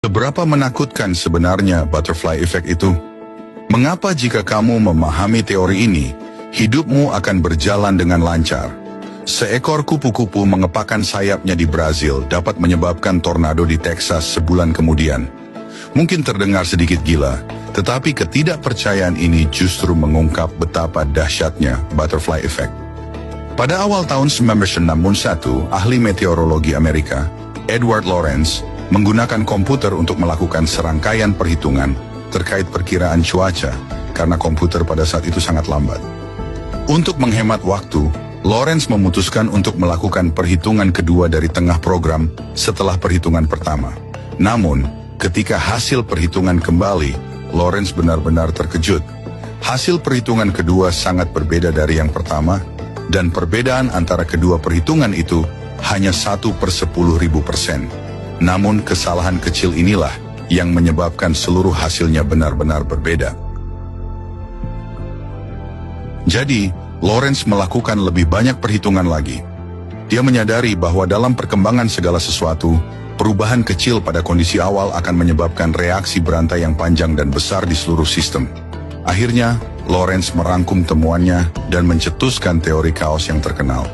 Seberapa menakutkan sebenarnya butterfly effect itu? Mengapa jika kamu memahami teori ini, hidupmu akan berjalan dengan lancar? Seekor kupu-kupu mengepakkan sayapnya di Brazil dapat menyebabkan tornado di Texas sebulan kemudian. Mungkin terdengar sedikit gila, tetapi ketidakpercayaan ini justru mengungkap betapa dahsyatnya butterfly effect. Pada awal tahun 1961, ahli meteorologi Amerika, Edward Lorenz, menggunakan komputer untuk melakukan serangkaian perhitungan terkait perkiraan cuaca karena komputer pada saat itu sangat lambat. Untuk menghemat waktu, Lorenz memutuskan untuk melakukan perhitungan kedua dari tengah program setelah perhitungan pertama. Namun, ketika hasil perhitungan kembali, Lorenz benar-benar terkejut. Hasil perhitungan kedua sangat berbeda dari yang pertama, dan perbedaan antara kedua perhitungan itu hanya 1/10.000%. Namun kesalahan kecil inilah yang menyebabkan seluruh hasilnya benar-benar berbeda. Jadi, Lorenz melakukan lebih banyak perhitungan lagi. Dia menyadari bahwa dalam perkembangan segala sesuatu, perubahan kecil pada kondisi awal akan menyebabkan reaksi berantai yang panjang dan besar di seluruh sistem. Akhirnya, Lorenz merangkum temuannya dan mencetuskan teori kaos yang terkenal.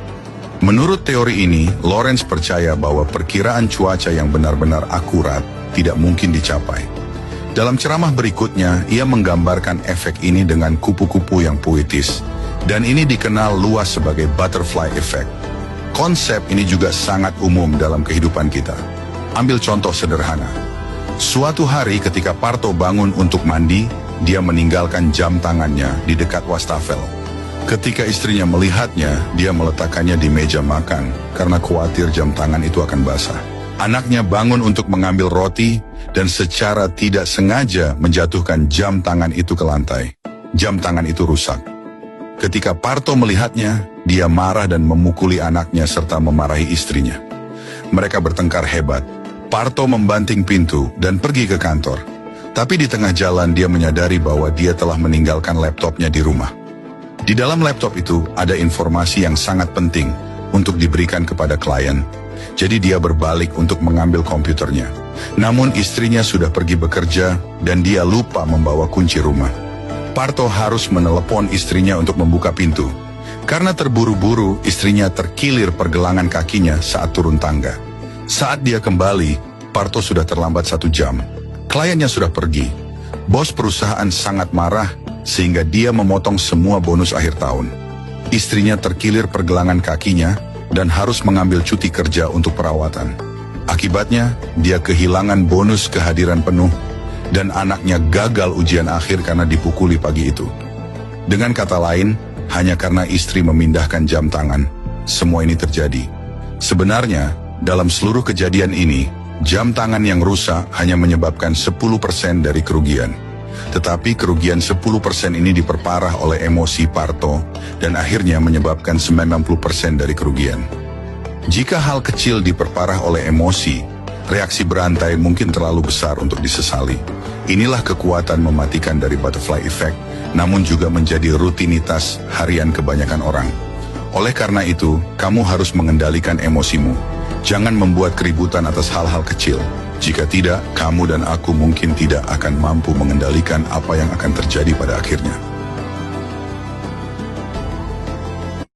Menurut teori ini, Lorenz percaya bahwa perkiraan cuaca yang benar-benar akurat tidak mungkin dicapai. Dalam ceramah berikutnya, ia menggambarkan efek ini dengan kupu-kupu yang puitis, dan ini dikenal luas sebagai butterfly effect. Konsep ini juga sangat umum dalam kehidupan kita. Ambil contoh sederhana. Suatu hari ketika Parto bangun untuk mandi, dia meninggalkan jam tangannya di dekat wastafel. Ketika istrinya melihatnya, dia meletakkannya di meja makan karena khawatir jam tangan itu akan basah. Anaknya bangun untuk mengambil roti dan secara tidak sengaja menjatuhkan jam tangan itu ke lantai. Jam tangan itu rusak. Ketika Parto melihatnya, dia marah dan memukuli anaknya serta memarahi istrinya. Mereka bertengkar hebat. Parto membanting pintu dan pergi ke kantor. Tapi di tengah jalan dia menyadari bahwa dia telah meninggalkan laptopnya di rumah. Di dalam laptop itu ada informasi yang sangat penting untuk diberikan kepada klien. Jadi dia berbalik untuk mengambil komputernya. Namun istrinya sudah pergi bekerja dan dia lupa membawa kunci rumah. Parto harus menelepon istrinya untuk membuka pintu. Karena terburu-buru, istrinya terkilir pergelangan kakinya saat turun tangga. Saat dia kembali, Parto sudah terlambat 1 jam. Kliennya sudah pergi. Bos perusahaan sangat marah sehingga dia memotong semua bonus akhir tahun. Istrinya terkilir pergelangan kakinya dan harus mengambil cuti kerja untuk perawatan. Akibatnya, dia kehilangan bonus kehadiran penuh dan anaknya gagal ujian akhir karena dipukuli pagi itu. Dengan kata lain, hanya karena istri memindahkan jam tangan, semua ini terjadi. Sebenarnya, dalam seluruh kejadian ini, jam tangan yang rusak hanya menyebabkan 10% dari kerugian. Tetapi kerugian 10% ini diperparah oleh emosi Parto dan akhirnya menyebabkan 90% dari kerugian. Jika hal kecil diperparah oleh emosi, reaksi berantai mungkin terlalu besar untuk disesali. Inilah kekuatan mematikan dari butterfly effect, namun juga menjadi rutinitas harian kebanyakan orang. Oleh karena itu, kamu harus mengendalikan emosimu. Jangan membuat keributan atas hal-hal kecil. Jika tidak, kamu dan aku mungkin tidak akan mampu mengendalikan apa yang akan terjadi pada akhirnya.